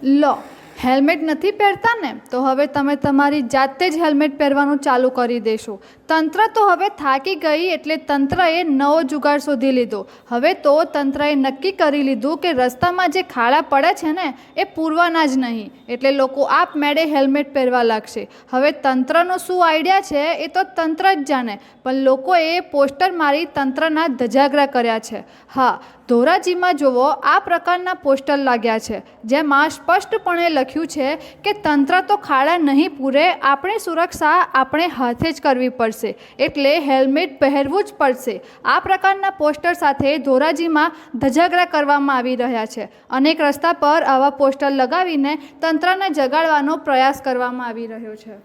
લો, helmet નથી પહેરતા ને, તો હવે તમે તમારી જાતે જ હેલ્મેટ પહેરવાનું ચાલુ કરી દેશો. તંત્ર તો હવે થાકી ગઈ એટલે તંત્રએ નવો જુગાડ શોધી લીધો. હવે તો તંત્રએ નક્કી કરી લીધું કે રસ્તામાં જે ખાડા પડે છે ને એ પૂરવાના જ નહીં, એટલે લોકો આપમેળે હેલ્મેટ પહેરવા લાગશે. હવે તંત્રનો શું આઈડિયા છે એ તો તંત્ર જ જાણે, પણ લોકોએ પોસ્ટર મારી તંત્રના ધજાગરા કર્યા છે. હા, ધોરાજીમાં જુઓ, આ પ્રકારના પોસ્ટર લાગ્યા છે જેમાં સ્પષ્ટપણે લખ્યું છે કે તંત્ર તો ખાડા નહીં પૂરે, આપણી સુરક્ષા આપણે હાથે જ કરવી પડશે, એટલે હેલ્મેટ પહેરવું જ પડશે. આ પ્રકારના પોસ્ટર સાથે ધોરાજીમાં ધજાગરા કરવામાં આવી રહ્યા છે. અનેક રસ્તા પર આવા પોસ્ટર લગાવીને તંત્રને જગાડવાનો પ્રયાસ કરવામાં આવી રહ્યો છે.